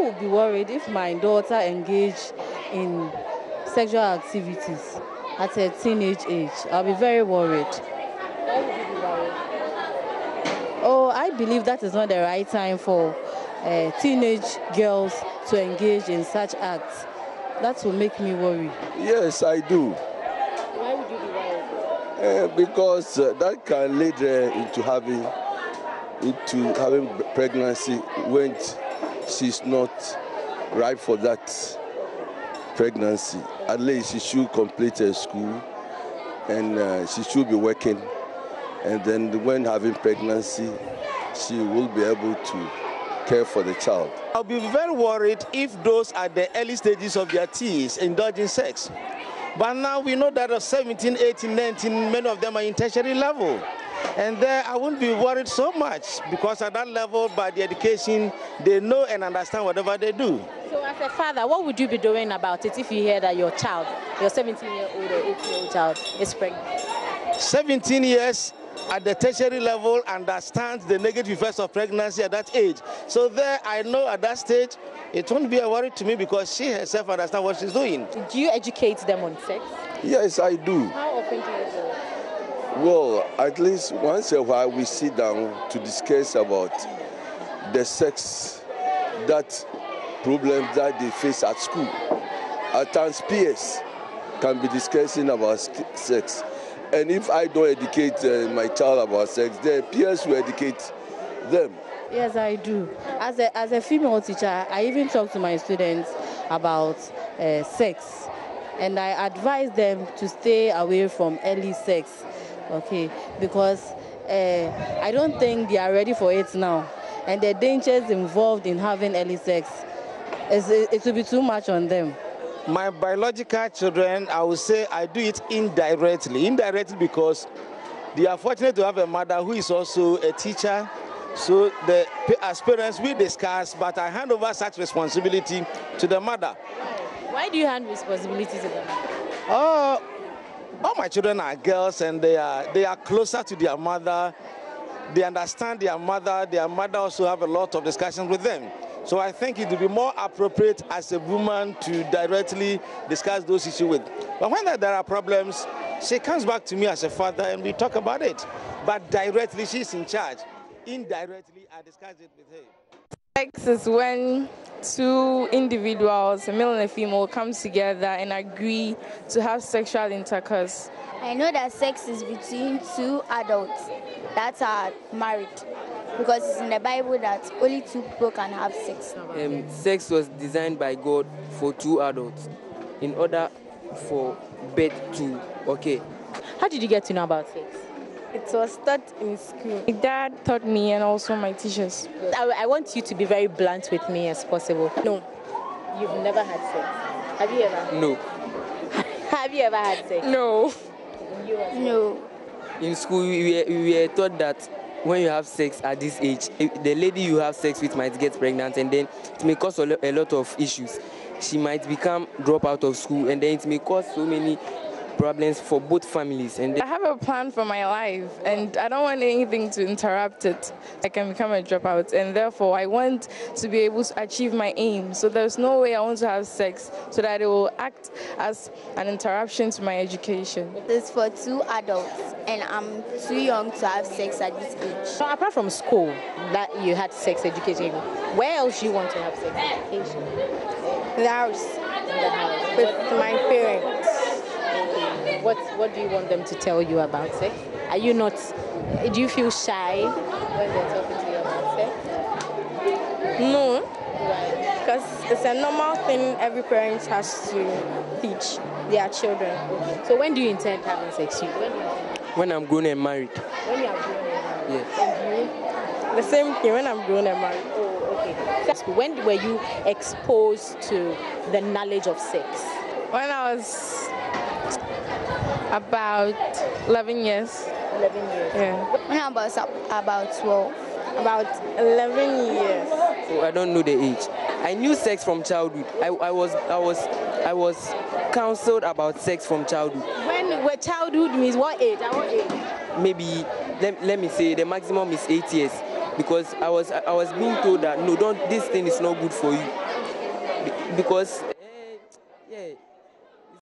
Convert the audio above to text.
would be worried if my daughter engaged in sexual activities at a teenage age. I'll be very worried. Why would you be worried? Oh, I believe that is not the right time for teenage girls to engage in such acts. That will make me worry. Yes, I do. Why would you be worried? Because that can lead into having pregnancy when she's not ripe for that pregnancy. At least she should complete her school and she should be working. And then when having pregnancy, she will be able to care for the child. I'll be very worried if those are the early stages of their teens indulging sex. But now we know that at 17, 18, 19, many of them are in tertiary level. And there I won't be worried so much because at that level, by the education, they know and understand whatever they do. So as a father, what would you be doing about it if you hear that your child, your 17-year-old or 18-year-old child is pregnant? 17 years at the tertiary level understands the negative effects of pregnancy at that age. So there I know at that stage, it won't be a worry to me because she herself understands what she's doing. Do you educate them on sex? Yes, I do. How often do you do it? Well, at least once a while we sit down to discuss about the sex, that problem that they face at school. At times peers can be discussing about sex. And if I don't educate my child about sex, their peers will educate them. Yes, I do. As a female teacher, I even talk to my students about sex. And I advise them to stay away from early sex. Okay, because I don't think they are ready for it now. And the dangers involved in having early sex, it will be too much on them. My biological children, I would say I do it indirectly. Indirectly because they are fortunate to have a mother who is also a teacher. So as parents, we discuss, but I hand over such responsibility to the mother. Why do you hand responsibility to them? All my children are girls and they are closer to their mother. They understand their mother. Their mother also have a lot of discussions with them. So I think it would be more appropriate as a woman to directly discuss those issues with. But when there are problems, she comes back to me as a father and we talk about it. But directly, she's in charge. Indirectly, I discuss it with her. Sex is when two individuals, a male and a female, come together and agree to have sexual intercourse. I know that sex is between two adults that are married, because it's in the Bible that only two people can have sex. Sex was designed by God for two adults in order for birth to occur. How did you get to know about sex? It was taught in school. My dad taught me and also my teachers. I want you to be very blunt with me as possible. No. You've never had sex? Have you ever? No. Have you ever had sex? No. No. In school, we were taught that when you have sex at this age, the lady you have sex with might get pregnant and then it may cause a lot of issues. She might drop out of school and then it may cause so many problems for both families. And I have a plan for my life and I don't want anything to interrupt it. I can become a dropout and therefore I want to be able to achieve my aim. So there's no way I want to have sex so that it will act as an interruption to my education. It's for two adults and I'm too young to have sex at this age. So apart from school, that you had sex education, where else do you want to have sex education? In the house. In the house. With my parents. What do you want them to tell you about sex? Are you not, do you feel shy when they're talking to you about sex? No, because it's a normal thing every parent has to teach their children. So when do you intend having sex? When I'm grown and married. When you are grown and married? Yes. And you? The same thing when I'm grown and married. Oh, okay. So when were you exposed to the knowledge of sex? When I was about 11 years. 11 years? Yeah. When I was about 12. About 11 years. So I don't know the age. I knew sex from childhood. I was counseled about sex from childhood. When childhood means what age? At what age? Maybe let me say the maximum is 8 years. because I was being told that no, don't, this thing is not good for you, because